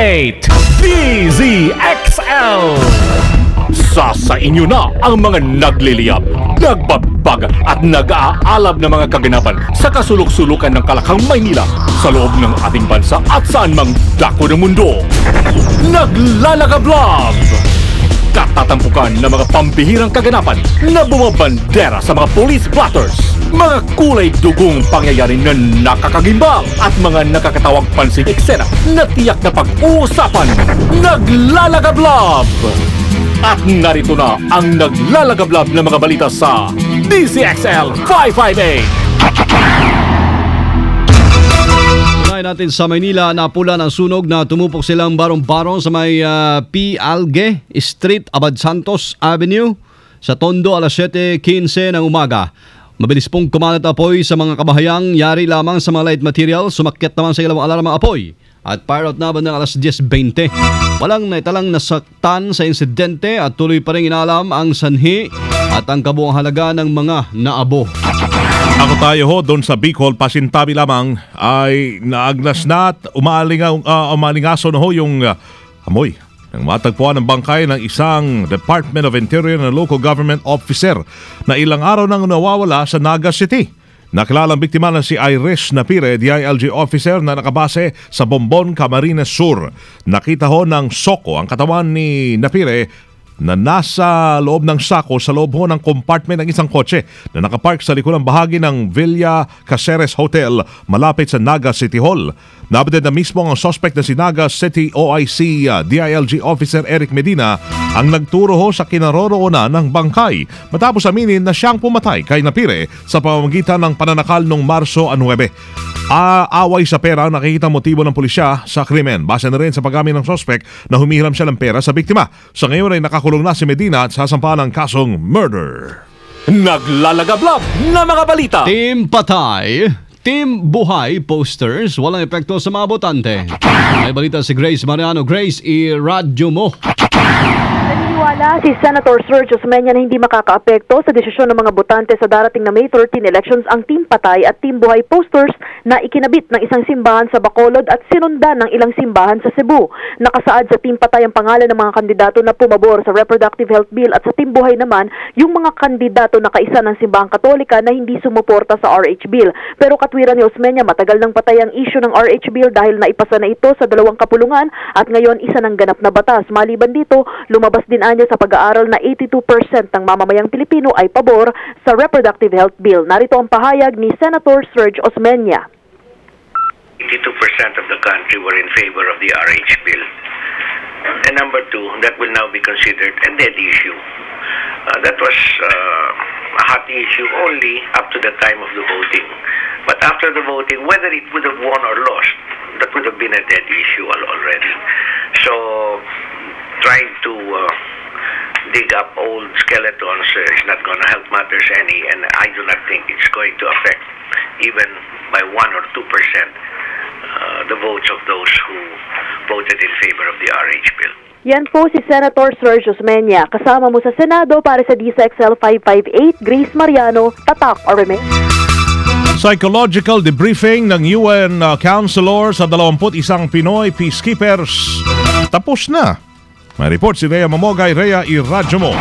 558 DZXL. Sa inyo na ang mga nagliliyab, nagbabag at nag-aalab na mga kaganapan sa kasulok-sulukan ng Kalakhang, Maynila, sa loob ng ating bansa at saan mang dako ng mundo. Naglalagablab! Katatampukan ng mga pambihirang kaganapan na bumabandera sa mga police blotters, mga kulay dugong pangyayari na nakakagimbang at mga nakakatawang pansing eksena na tiyak na pag-uusapan. Naglalagablab! At narito na ang naglalagablab na mga balita sa DZXL 558. Unahin natin sa Maynila, napula ng sunog na tumupok silang barong-barong sa may P. Alge Street, Abad Santos Avenue sa Tondo alas 7:15 ng umaga. Mabilis pong kumalat apoy sa mga kabahayang, yari lamang sa mga light material, sumakyat naman sa ilawang alarm ang apoy at fire out na bandang alas 10:20. Walang naitalang nasaktan sa insidente at tuloy pa rin inaalam ang sanhi at ang kabuang halaga ng mga naabo. Ako tayo ho, doon sa Bicol, pasintabi lamang ay naagnas na at umalingaso na ho yung amoy ng matagpuan ng bangkay ng isang Department of Interior na local government officer na ilang araw nang nawawala sa Naga City. Nakilalang biktima na si Iris Napire, DILG officer na nakabase sa Bombon, Camarines Sur. Nakita ho ng soko ang katawan ni Napire na nasa loob ng sako sa loob ho ng compartment ng isang kotse na nakapark sa likulang bahagi ng Villa Caceres Hotel malapit sa Naga City Hall. Nabatid na mismo ang suspect na si Naga City OIC DILG Officer Eric Medina ang nagturo ho sa kinaroroonan ng bangkay matapos aminin na siyang pumatay kay Napire sa pamamagitan ng pananakal noong Marso 9. Away sa pera ang nakikita motibo ng pulisya sa krimen. Base na rin sa pag-amin ng suspect na humihiram siya ng pera sa biktima. Sa ngayon ay nakakulong na si Medina at sasampahan ng kasong murder. Naglalagablab na mga balita. Team Patay, Team Buhay posters, walang epekto sa mga botante. May balita si Grace Mariano. Grace, i-radyo mo. Naniniwala si Senator Sergio Osmeña na hindi makakaapekto sa desisyon ng mga botante sa darating na May 13 elections ang Team Patay at Team Buhay posters na ikinabit ng isang simbahan sa Bacolod at sinundan ng ilang simbahan sa Cebu. Nakasaad sa Team Patay ang pangalan ng mga kandidato na pumabor sa Reproductive Health Bill at sa Team Buhay naman yung mga kandidato na kaisa ng simbahang Katolika na hindi sumuporta sa RH Bill. Pero katwiran ni Osmeña, matagal nang patay ang issue ng RH Bill dahil naipasa na ito sa dalawang kapulungan at ngayon isa ng ganap na batas. Maliban dito, lumabas din anya sa pag-aaral na 82% ng mamamayang Pilipino ay pabor sa Reproductive Health Bill. Narito ang pahayag ni Senator Sergio Osmeña. 82% of the country were in favor of the RH Bill. And number two, that will now be considered a dead issue. That was a hot issue only up to the time of the voting. But after the voting, whether it would have won or lost, that would have been a dead issue already. So, trying to dig up old skeletons is not going to help matters any, and I do not think it's going to affect even by 1 or 2% the votes of those who voted in favor of the RH Bill. Yan po si Senator Sergio Osmeña. Kasama mo sa Senado para sa DZXL 558, Grace Mariano, Tatak Oreme. Psychological debriefing ng UN Counselor sa 21 Pinoy Peacekeepers tapos na. May report si Rhea Mamogay. Rhea, i-radyo mo.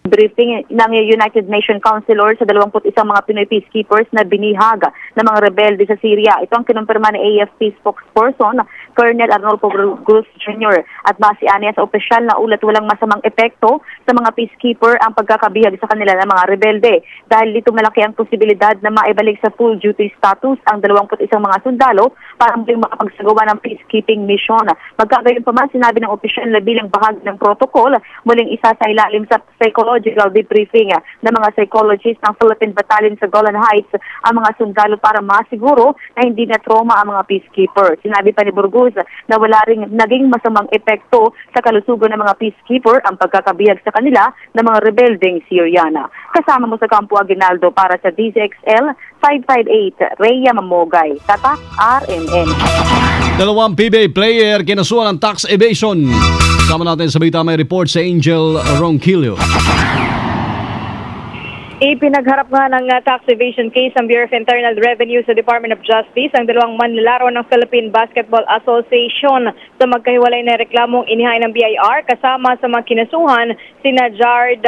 Briefing ng United Nations Counselor sa 21 mga Pinoy peacekeepers na binihag ng mga rebelde sa Syria. Ito ang kinumpirma ni AFP spokesperson Colonel Arnolfo Cruz Jr. At base aniya sa opisyal na ulat, walang masamang epekto sa mga peacekeeper ang pagkakabihag sa kanila ng mga rebelde. Dahil dito malaki ang posibilidad na maibalik sa full duty status ang 21 mga sundalo para muling makapagsagawa ng peacekeeping mission. Magkagayon pa man, sinabi ng opisyal na bilang bahagi ng protocol, muling isa sa ilalim sa psychological debriefing ng mga psychologists ng Philippine Battalion sa Golan Heights ang mga sundalo para masiguro na hindi na trauma ang mga peacekeeper. Sinabi pa ni Burgos na wala ring naging masamang epekto sa kalusugan ng mga peacekeeper ang pagkakabihag sa kanila ng mga rebeldeng Syriana. Kasama mo sa Campo Aguinaldo para sa DZXL 558, Rhea Mamogay, Tatak RMN. Dalawang PBA player kinasuhan ng tax evasion. Kasama natin sa balita may report sa Angel Ronquillo. Ipinagharap nga ng tax evasion case ang Bureau of Internal Revenue sa Department of Justice ang dalawang manlalaro ng Philippine Basketball Association sa magkahiwalay na reklamong inihain ng BIR kasama sa mga kinasuhan sina Jared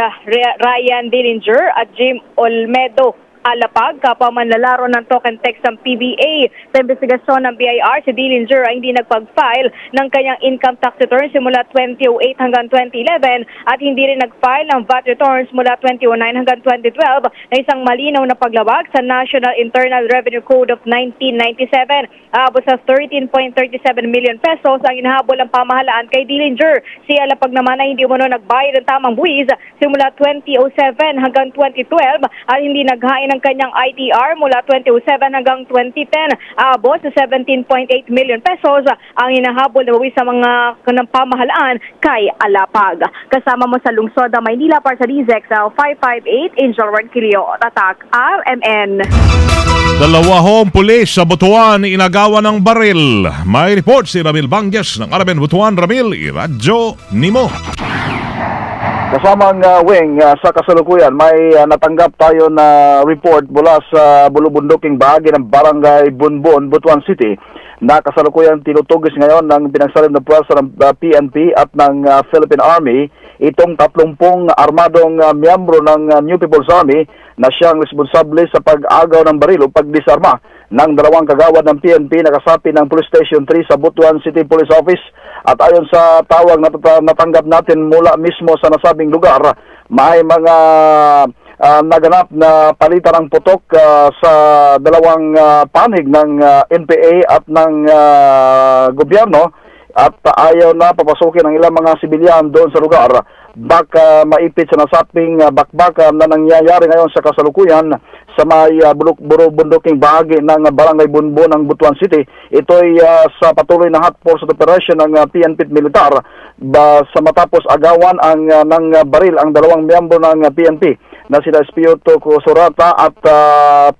Ryan Dillinger at Jim Olmedo Alapag, kapwa manlalaro ng token text ng PBA. Sa investigasyon ng BIR, si Dillinger ay hindi nagpag-file ng kanyang income tax return simula 2008 hanggang 2011 at hindi rin nag-file ng VAT returns mula 2009 hanggang 2012 na isang malinaw na paglabag sa National Internal Revenue Code of 1997. Abot sa 13.37 million pesos ang inahabol ng pamahalaan kay Dillinger. Si Alapag naman ay hindi mo nagbayad ng tamang buwis simula 2007 hanggang 2012 at hindi naghain ng kanyang ITR mula 2007 hanggang 2010. Abot sa 17.8 million pesos ang inahabol na buwis sa mga pamahalaan kay Alapag. Kasama mo sa lungsod ng Maynila para sa DZXL 558, Angel Ranquillo, Tatak, RMN. Dalawahong pulis sa Butuan inagawa ng baril. May report si Ramil Bangyas ng RMN Butuan. Ramil, iradyo nimo. Kasamang wing sa kasalukuyan, may natanggap tayo na report mula sa bulubunduking bahagi ng Barangay Bunbon, Butuan City, na kasalukuyan tinutugis ngayon ng pinagsalim na puwersa ng PNP at ng Philippine Army itong 30 armadong miyembro ng New People's Army na siyang responsable sa pag-agaw ng baril o pagdisarma ng dalawang kagawad ng PNP na kasapi ng Police Station 3 sa Butuan City Police Office. At ayon sa tawag na natanggap natin mula mismo sa nasabing lugar, may mga naganap na palitan ng putok sa dalawang panig ng NPA at ng gobyerno at ayaw na papasukin ng ilang mga sibilyan doon sa lugar. Baka maipit sa nasabing bakbakan na nangyayari ngayon sa kasalukuyan sa may bunduking bahagi ng Barangay Bunbon ng Butuan City. Ito'y sa patuloy na hot pursuit operation ng PNP militar sa matapos agawan ng baril ang dalawang miyembro ng PNP na sina Espioto Kusurata at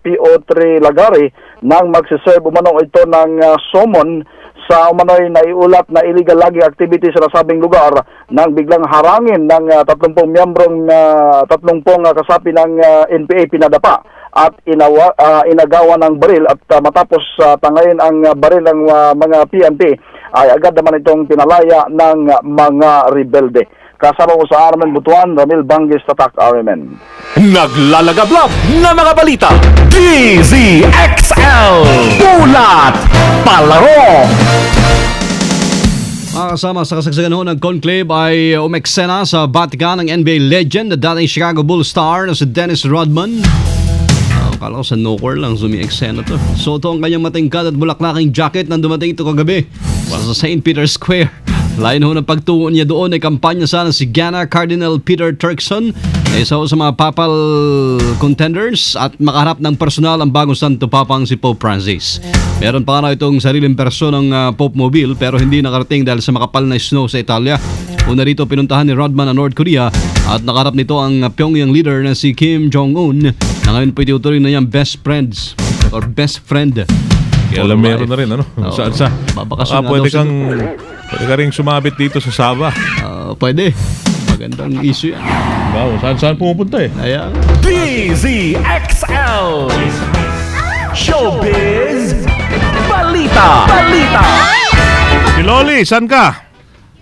PO3 Lagari nang magsiserve umano ito ng summon sa umano'y naiulat na illegal logging activity sa nasabing lugar nang biglang harangin ng 30 miyembrong 30 kasapi ng NPA pinadapa at inagawa ng baril at matapos tangayin ang baril ng mga PNP ay agad naman itong pinalaya ng mga rebelde. Kasama ko sa RMN Butuan, Ramil Bangyas, Tatak, RMN. Naglalagablab na mga balita, DZXL, Ulat Palaro. Kasama sa kasagsagan ho ng conclave ay umeksena sa Vatican ng NBA legend na dating Chicago Bulls star na si Dennis Rodman. Akala ko sa Nowhere lang sumi-eksena to. So ito ang kanyang matingkad at bulaklaking jacket nang dumating ito kagabi sa St. Peter's Square. Lain ho ng pagtungo niya doon ay kampanya sana si Ghana Cardinal Peter Turkson na isa sa mga papal contenders at makaharap ng personal ang bagong Santo Papang si Pope Francis. Meron pa nga itong sariling person ng Pope Mobile pero hindi nakarating dahil sa makapal na snow sa Italia. Una rito pinuntahan ni Rodman ang North Korea at nakaharap nito ang Pyongyang leader na si Kim Jong-un na ngayon po itinutuloy na niyang best friends or best friend. Kaya meron na rin, ano? Saan sa? Pwede ka rin sumabit dito sa Saba. Pwede. Magandang issue yan. Wow, saan pumupunta eh? Ayan. DZXL Showbiz Balita. Si Loli, saan ka?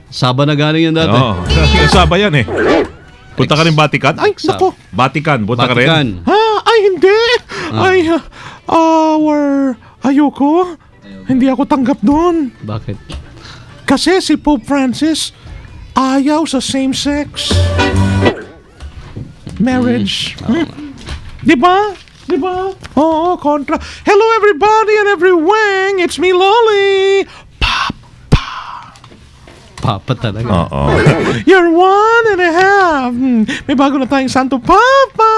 Saba na galing yan dati. Oo, Saba yan eh. Punta ka rin Vatican? Ay, nako. Vatican, punta ka rin? Ay, hindi. Ayoko. Hindi ako tanggap doon. Bakit? Kasi si Pope Francis ayaw sa same-sex marriage. Diba? Oo, kontra. Hello everybody and every wing. It's me, Loli. Papa talaga. Oo. You're 1.5. May bago na tayong Santo Papa.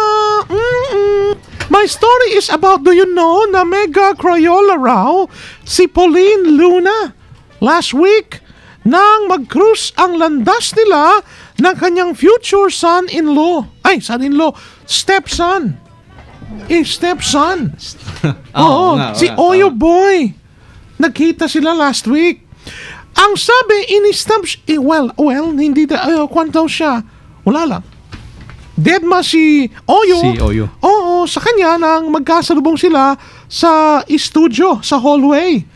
My story is about, do you know, na mega Crayola raw si Pauline Luna last week nang mag-cruise ang landas nila ng kanyang future son-in-law. Ay, son-in-law. Stepson. Stepson. Oo, si Oyo Boy. Nagkita sila last week. Ang sabi, hindi kwan daw siya. Wala lang. Deadma si Oyo. Si Oyo. Oo, sa kanya nang magkasalubong sila sa studio, sa hallway.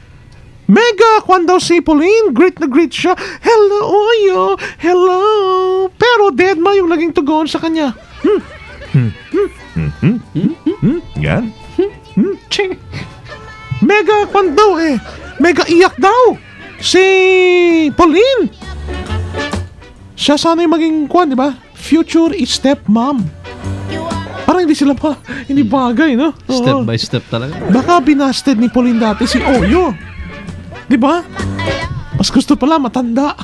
Mega, kwan daw si Pauline, greet na greet siya. Hello, Oyo. Hello. Pero Deadma yung naging tugon sa kanya. Yan. Ching. Mega, kwan daw eh. Mega iyak daw. Si Pauline. Siya sana yung maging kwan, di ba? Future stepmom. Parang hindi sila pa, hindi bagay, no? Step Oo. by step talaga. Baka binasted ni Pauline dati si Oyo. Di ba? Mas gusto pala matanda.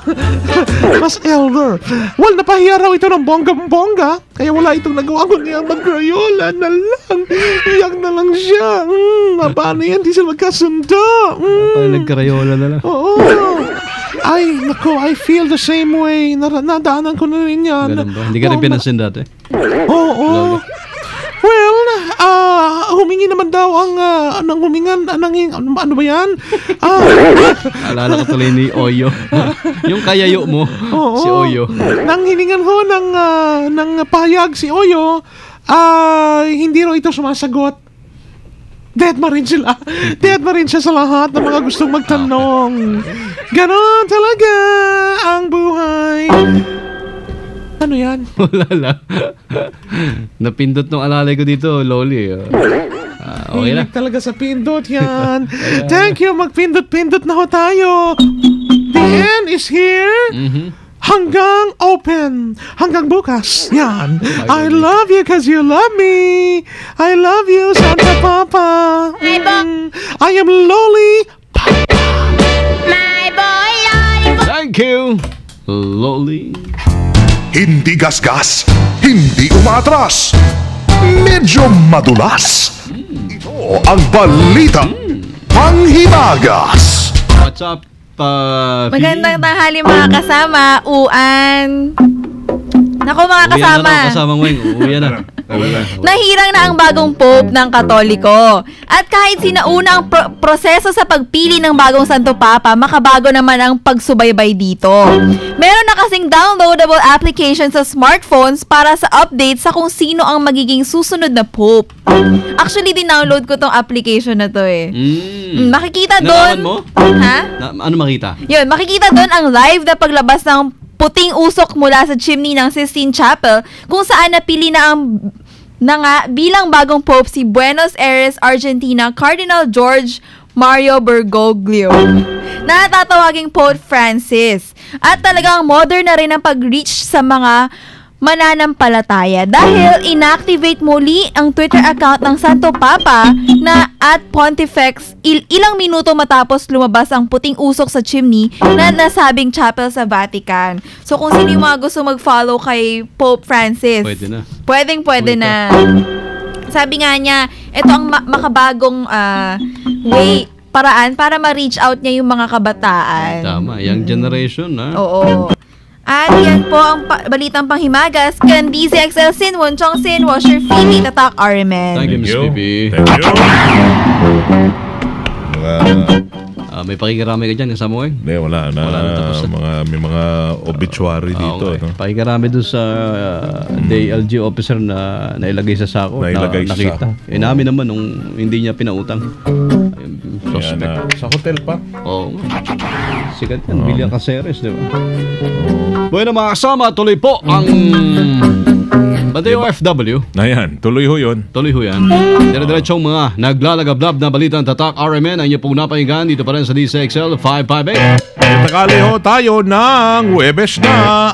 Mas elder. Well, napahiya raw ito ng bongga-bongga. Kaya wala itong nagawa kundi ang mag-Crayola na lang. Iyak na lang siya. Paano yan? Di sila magkasundo. Parang nagkarayola na lang. Oo. Ay, nako, I feel the same way. Nadaanan ko na rin yan. Ganun ba? Hindi ka rin pinansin dati? Oo. Well, humingi naman daw ang ano ba yan? Alala ko tuloy ni Oyo. Yung kayayo mo, Oo. si Oyo. Nang hiningan ho ng pahayag si Oyo, hindi raw ito sumasagot. Deadma rin sila. Deadma rin siya sa lahat ng mga gustong magtanong. Ganon talaga ang buhay. Ano yan? Wala lang. Napindot nung alalay ko dito, Loli. Okay na. Hilig talaga sa pindot yan. Thank you, magpindot-pindot na ho tayo. The end is here. Hanggang open. Hanggang bukas. Yan. I love you cause you love me. I love you, Santa Papa. I am Loli. Thank you, Loli. Hindi gasgas, hindi umatras, medyo madulas. Ito ang balita panghimagas. What's up, Magandang tanghali mga kasama, Uan. Naku mga kasama. Kasama mo yung uwi na. Nahirang na ang bagong Pope ng Katoliko. At kahit sinauna ang proseso sa pagpili ng bagong Santo Papa, makabago naman ang pagsubaybay dito. Meron na kasing downloadable application sa smartphones para sa update sa kung sino ang magiging susunod na Pope. Actually, din-download ko tong application na to eh. Makikita doon. mo? Ha? Ano makita? Yun, makikita doon ang live na paglabas ng puting usok mula sa chimney ng Sistine Chapel kung saan napili na nga bilang bagong Pope si Buenos Aires, Argentina, Cardinal George Mario Bergoglio na tatawaging Pope Francis. At talagang modern na rin ang pag-reach sa mga mananampalataya dahil inactivate muli ang Twitter account ng Santo Papa na @Pontifex ilang minuto matapos lumabas ang puting usok sa chimney na nasabing chapel sa Vatican. So kung sino yung mga gusto mag-follow kay Pope Francis, Pwede na. Pwede na. Sabi nga niya, ito ang makabagong paraan para ma-reach out niya yung mga kabataan. Tama, young generation, ha? Oo. At yan po ang balitang panghimagas. Candice XL Sin, Won Chong Sin, Washer Phoebe, Tatak Armen. Thank you, Miss Phoebe. Thank you. May pakikarami ka dyan, kasama mo eh? Hindi, wala na. May mga obituary dito. Okay. No? Pakikarami doon sa DLG officer na nailagay sa sako. Nailagay sa nakita. sako. Namin naman nung hindi niya pinautang. Sa hotel pa? Oo. Sikat yan. Villa Caceres, di ba? Bueno mga kasama, tuloy po ang Batay OFW. Ayan, tuloy ho yun. Tuloy ho yan. Dire-diretsong mga naglalagablab na balitang Tatak RMN ang inyo pong napahinggan dito pa rin sa DCXL 558. Takali ho tayo ng Huwebes na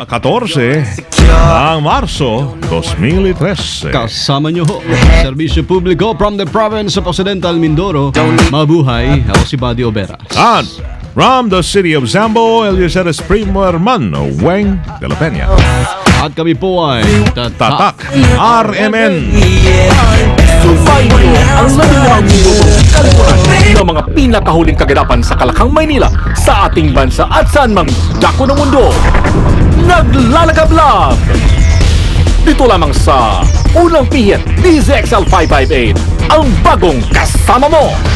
14 ng Marso 2013. Kasama nyo ho, Serbisyo Publiko from the province of Occidental Mindoro. Mabuhay, ako si Buddy Obera. And from the city of Zambo, Eliezer Primo Hermano Weng de la Peña. At kami po ay Tatak RMN. Subaybay ang nalilang ng mga pinakahuling kaganapan sa Kalakang, Maynila, sa ating bansa at saan mang dako ng mundo. Naglalagablab! Dito lamang sa Unang Pihit, DZXL 558, ang bagong kasama mo!